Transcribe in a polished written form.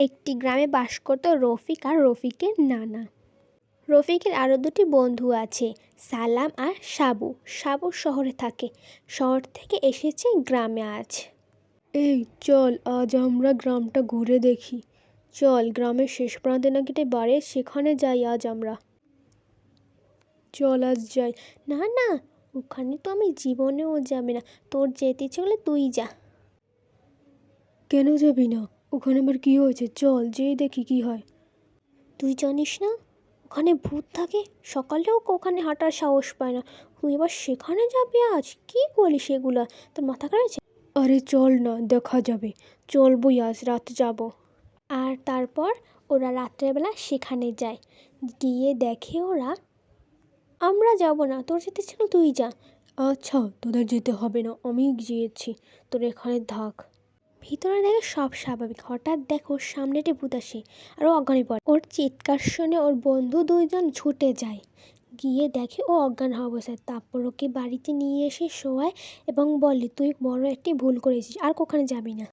একটি গ্রামে বাস করত রফিক আর রফিকের নানা। রফিকের আরও দুটি বন্ধু আছে, সালাম আর সাবু। সাবু শহরে থাকে, শহর থেকে এসেছে গ্রামে আজ। এই চল, আজ আমরা গ্রামটা ঘুরে দেখি। চল, গ্রামের শেষ প্রান্তে নাকি একটা বাড়ি, সেখানে যাই আজ আমরা। চল আজ যাই। না না, ওখানে তো আমি জীবনেও যাবে না। তোর যেতে ইচ্ছে হলে তুই যা। কেন যাবি না? ওখানে আবার কী হয়েছে? চল যেয়ে দেখি কি হয়। তুই জানিস না ওখানে ভূত থাকে? সকালেও ওখানে হাঁটার সাহস পায় না, তুই এবার সেখানে যাবি আজ? কি বলিস এগুলা? তোর মাথা খারাপ আছে? আরে চল না, দেখা যাবে। চলবই, আজ রাত যাব। আর তারপর ওরা রাত্রেবেলা সেখানে যায়। গিয়ে দেখে ওরা, আমরা যাব না, তোর যেতে ছিল তুই যা। আচ্ছা, তোদের যেতে হবে না, আমি গিয়েছি, তোর এখানে থাক। ভিতরে দেখে সব স্বাভাবিক, হঠাৎ দেখো সামনে একটি ভূত আসে আর ও অজ্ঞানে পড়ে। ওর চিৎকার শুনে ওর বন্ধু দুইজন ছুটে যায়, গিয়ে দেখে ও অজ্ঞান হওয়া অবস্থায়। তারপর ওকে বাড়িতে নিয়ে এসে শোয়ায় এবং বলে, তুই বড় একটি ভুল করেছিস, আর কখনো যাবি না।